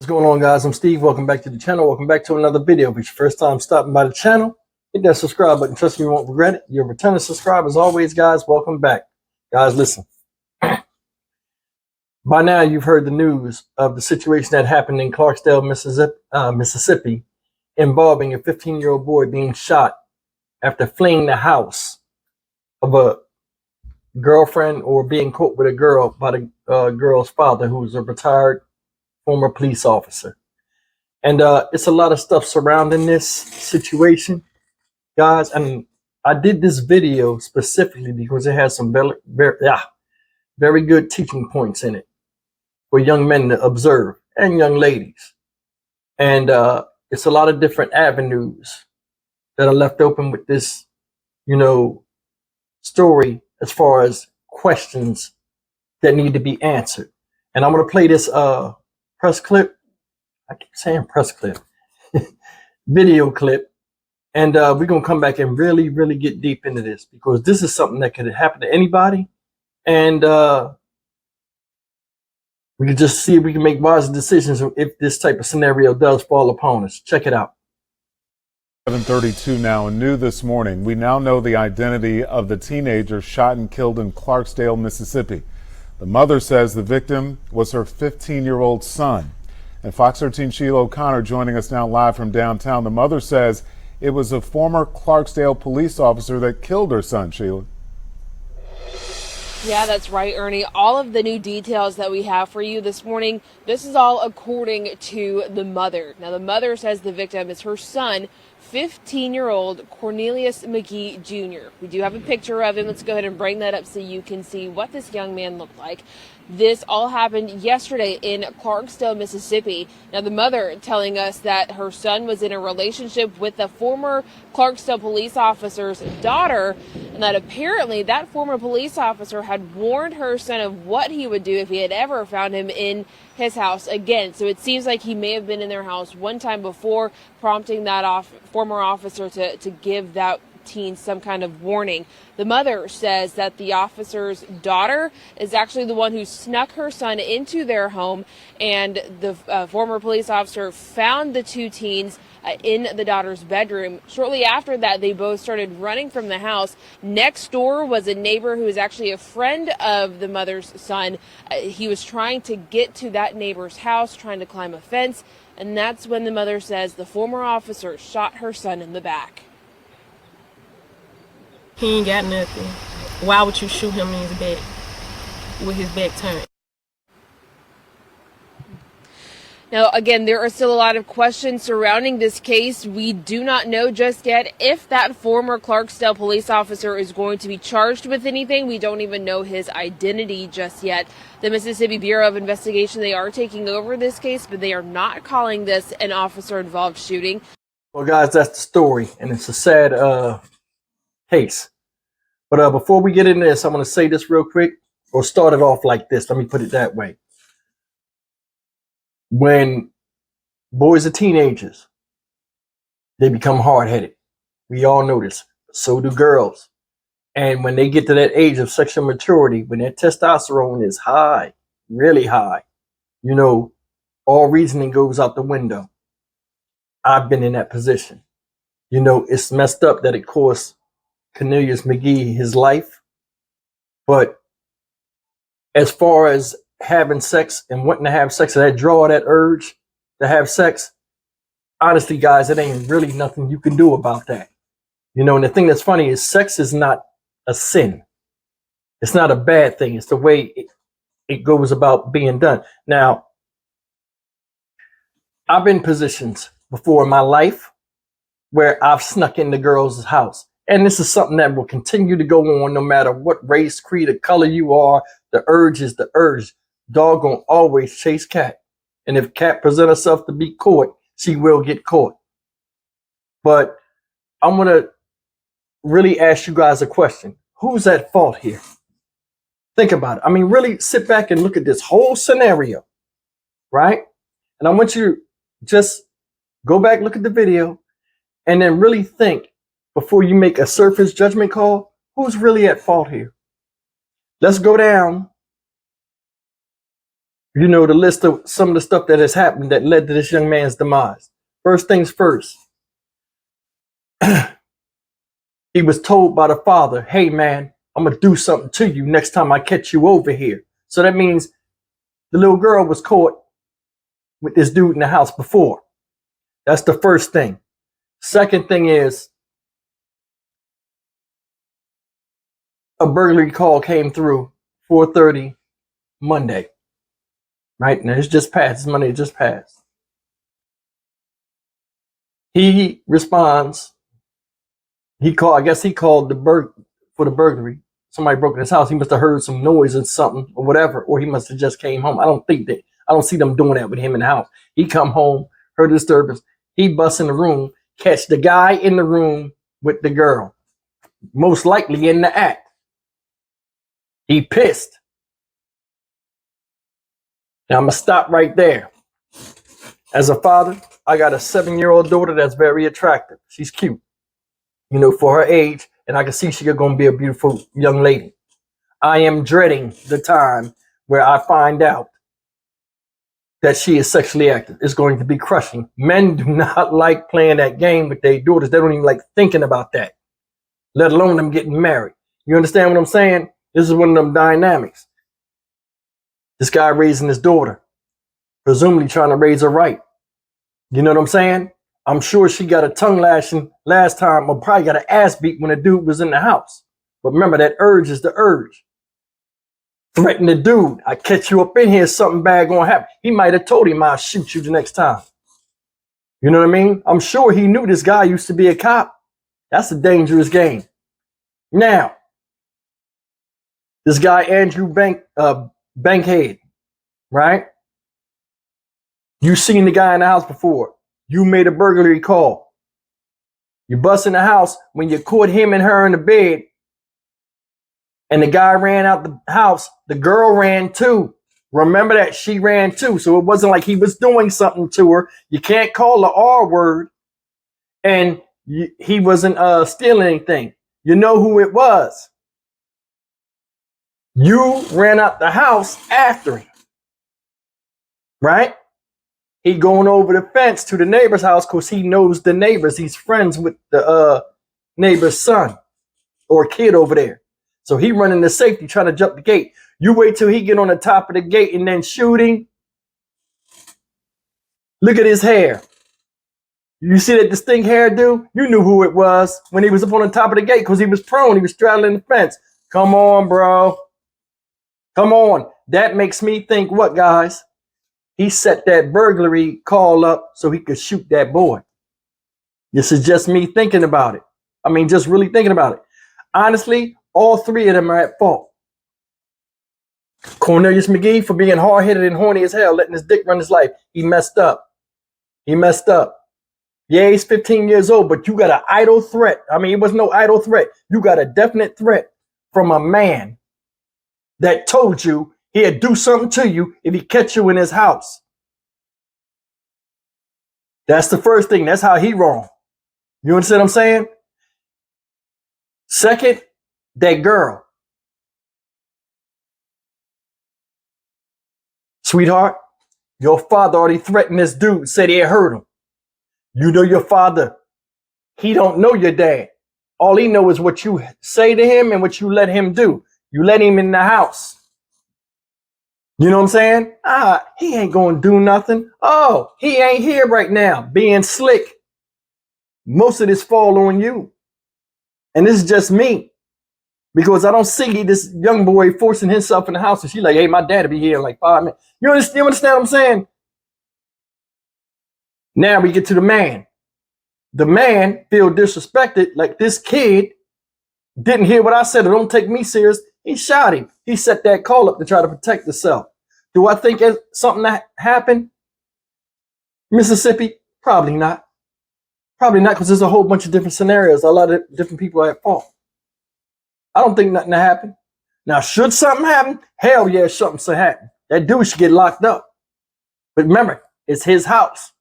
going on, guys? I'm Steve. Welcome back to the channel. Welcome back to another video. If it's your first time stopping by the channel, hit that subscribe button. Trust me, you won't regret it. You're a returning subscriber as always, guys. Welcome back. Guys, listen. By now, you've heard the news of the situation that happened in Clarksville, Mississippi, involving a 15-year-old boy being shot after fleeing the house of a girlfriend or being caught with a girl by the girl's father, who's a retired former police officer. And it's a lot of stuff surrounding this situation, guys. And I did this video specifically because it has some very good teaching points in it for young men to observe and young ladies. And it's a lot of different avenues that are left open with this, story as far as questions that need to be answered. And I'm going to play this press clip. I keep saying press clip. Video clip. And we're going to come back and really get deep into this, because this is something that could happen to anybody. And we can just see if we can make wise decisions if this type of scenario does fall upon us. Check it out. 7:32 now, and new this morning, we now know the identity of the teenager shot and killed in Clarksville, Mississippi. The mother says the victim was her 15-year-old son. And Fox 13 Sheila O'Connor joining us now live from downtown. The mother says it was a former Clarksville police officer that killed her son, Sheila. Yeah, that's right, Ernie. All of the new details that we have for you this morning, this is all according to the mother. Now, the mother says the victim is her son, 15-year-old Cornelius McGee Jr. We do have a picture of him. Let's go ahead and bring that up so you can see what this young man looked like. This all happened yesterday in Clarksville, Mississippi. Now, the mother telling us that her son was in a relationship with the former Clarksville police officer's daughter, and that apparently that former police officer had warned her son of what he would do if he had ever found him in his house again. So it seems like he may have been in their house one time before, prompting that former officer to give that teen some kind of warning. The mother says that the officer's daughter is actually the one who snuck her son into their home, and the former police officer found the two teens in the daughter's bedroom. Shortly after that, they both started running from the house. Next door was a neighbor who is actually a friend of the mother's son. He was trying to get to that neighbor's house, trying to climb a fence, and that's when the mother says the former officer shot her son in the back. He ain't got nothing. Why would you shoot him in his back with his back turned? Now, again, there are still a lot of questions surrounding this case. We do not know just yet if that former Clarksville police officer is going to be charged with anything. We don't even know his identity just yet. The Mississippi Bureau of Investigation, they are taking over this case, but they are not calling this an officer-involved shooting. Well, guys, that's the story, and it's a sad case. But before we get into this, I'm going to say this real quick, or start it off like this. Let me put it that way. When boys are teenagers, they become hard-headed. We all know this. So do girls. And when they get to that age of sexual maturity, when their testosterone is high, really high, all reasoning goes out the window. I've been in that position. It's messed up that it cost Cornelius McGee his life. But as far as having sex and wanting to have sex, that draw, that urge to have sex, honestly, guys, it ain't really nothing you can do about that. And the thing that's funny is sex is not a sin. It's not a bad thing. It's the way it goes about being done. Now, I've been in positions before in my life where I've snuck in the girl's house. And this is something that will continue to go on no matter what race, creed, or color you are. The urge is the urge. Dog gonna always chase cat. And if cat present herself to be caught, she will get caught. But I'm gonna really ask you guys a question. Who's at fault here? Think about it. I mean, really sit back and look at this whole scenario, right? And I want you to just go back, look at the video, and then really think before you make a surface judgment call, who's really at fault here? Let's go down you know, the list of some of the stuff that has happened that led to this young man's demise. First things first, he was told by the father, hey man, I'm gonna do something to you next time I catch you over here. So that means the little girl was caught with this dude in the house before. That's the first thing. Second thing is, a burglary call came through 4:30 Monday. Right now, it's just passed. It's Monday, it just passed. He responds. He called. I guess he called for the burglary. Somebody broke in his house. He must have heard some noise and something or whatever, or he must have just came home. I don't see them doing that with him in the house. He come home, heard a disturbance. He busts in the room, catch the guy in the room with the girl, most likely in the act. He pissed. Now I'm gonna stop right there. As a father, I got a 7-year-old daughter that's very attractive. She's cute, you know, for her age, and I can see she's gonna be a beautiful young lady. I am dreading the time where I find out that she is sexually active. It's going to be crushing. Men do not like playing that game with their daughters. They don't even like thinking about that, let alone them getting married. You understand what I'm saying? This is one of them dynamics. This guy raising his daughter, presumably trying to raise her right. You know what I'm saying? I'm sure she got a tongue lashing last time, or probably got an ass beat when the dude was in the house. But remember, that urge is the urge. Threaten the dude. I catch you up in here, something bad gonna happen. He might have told him I'll shoot you the next time. You know what I mean? I'm sure he knew this guy used to be a cop. That's a dangerous game. Now, this guy, Andrew Bankhead, right? You seen the guy in the house before. You made a burglary call. You bust in the house. When you caught him and her in the bed, and the guy ran out the house, the girl ran too. Remember that she ran too. So it wasn't like he was doing something to her. You can't call the R word, and he wasn't stealing anything. You know who it was. You ran out the house after him, right? He going over the fence to the neighbor's house because he knows the neighbors. He's friends with the neighbor's son or kid over there. So he running to safety, trying to jump the gate. You wait till he get on the top of the gate and then shooting. Look at his hair. You see that distinct hairdo? You knew who it was when he was up on the top of the gate because he was prone. He was straddling the fence. Come on, bro. Come on. That makes me think what, guys? He set that burglary call up so he could shoot that boy. This is just me thinking about it. I mean, just really thinking about it. Honestly, all three of them are at fault. Cornelius McGee for being hard-headed and horny as hell, letting his dick run his life. He messed up. He messed up. Yeah, he's 15 years old, but you got an idle threat. I mean, it was no idle threat. You got a definite threat from a man that told you he'd do something to you if he catch you in his house. That's the first thing. That's how he wrong. You understand what I'm saying? Second, that girl. Sweetheart, your father already threatened this dude, said he hurt him. You know your father. He don't know your dad. All he know is what you say to him and what you let him do. You let him in the house. You know what I'm saying? He ain't gonna do nothing. Oh, he ain't here right now, being slick. Most of this fall on you. And this is just me. Because I don't see this young boy forcing himself in the house and she's like, hey, my dad will be here in like 5 minutes. You understand what I'm saying? Now we get to the man. The man feel disrespected, like this kid didn't hear what I said or don't take me serious. He shot him. He set that call up to try to protect himself. Do I think it's something that happened? Mississippi? Probably not. Probably not, because there's a whole bunch of different scenarios. A lot of different people are at fault. I don't think nothing happened. Now, should something happen? Hell yeah, something should happen. That dude should get locked up. But remember, it's his house.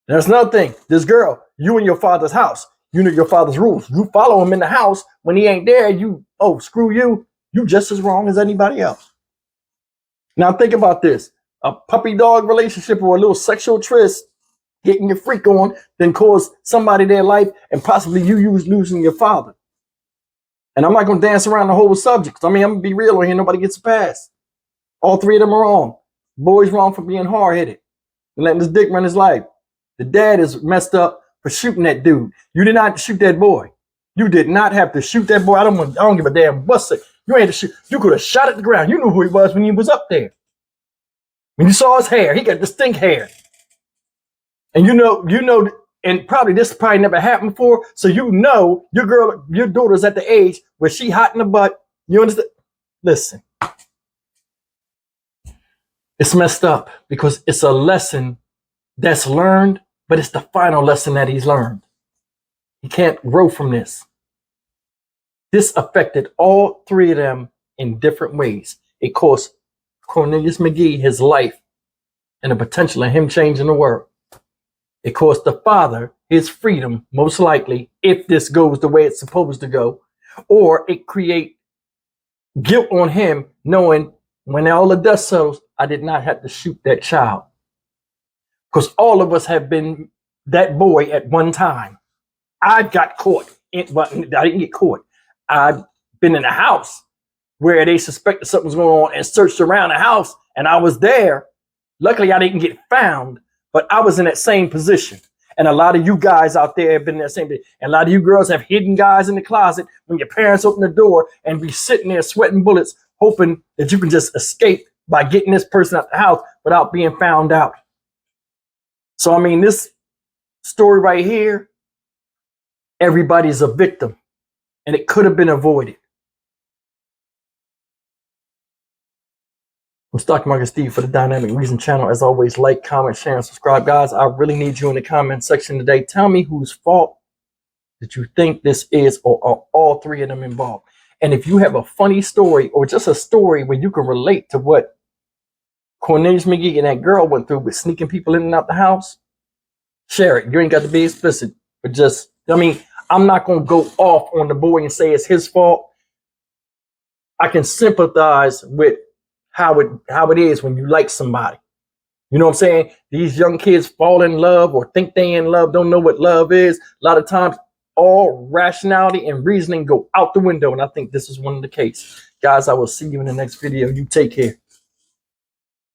There's another thing. This girl, you in your father's house. You know your father's rules. You follow him in the house. When he ain't there, screw you. You just as wrong as anybody else. Now think about this. a puppy dog relationship or a little sexual tryst, getting your freak on, then cause somebody their life and possibly losing your father. And I'm not going to dance around the whole subject. I mean, I'm going to be real on here. Nobody gets a pass. All three of them are wrong. Boy's wrong for being hard-headed and letting his dick run his life. The dad is messed up for shooting that dude. You did not shoot that boy. You did not have to shoot that boy. I don't give a damn what's it. You ain't to shoot. You could have shot at the ground. You knew who he was when he was up there. When you saw his hair, he got distinct hair. And you know, and probably this probably never happened before. So you know your daughter's at the age where she hot in the butt. You understand? Listen. It's messed up because it's a lesson that's learned, but it's the final lesson that he's learned. He can't grow from this. This affected all three of them in different ways. It cost Cornelius McGee his life and the potential of him changing the world. It cost the father his freedom, most likely, if this goes the way it's supposed to go, or it create guilt on him knowing when all the dust settles, I did not have to shoot that child. Because all of us have been that boy at one time. I got caught. I didn't get caught. I've been in a house where they suspected something was going on and searched around the house, and I was there. Luckily, I didn't get found, but I was in that same position. And a lot of you guys out there have been in that same position. And a lot of you girls have hidden guys in the closet when your parents open the door and be sitting there sweating bullets, hoping that you can just escape by getting this person out the house without being found out. So, I mean, this story right here, everybody's a victim, and it could have been avoided. I'm Stock Market Steve for the Dynamic Reason channel. As always, like, comment, share, and subscribe. Guys, I really need you in the comment section today. Tell me whose fault that you think this is, or are all three of them involved. And if you have a funny story or just a story where you can relate to what Cornelius McGee and that girl went through with sneaking people in and out the house, share it. You ain't got to be explicit, but just, I mean, I'm not going to go off on the boy and say it's his fault. I can sympathize with how it is when you like somebody. You know what I'm saying? These young kids fall in love or think they in love, don't know what love is. A lot of times, all rationality and reasoning go out the window, and I think this is one of the cases. Guys, I will see you in the next video. You take care.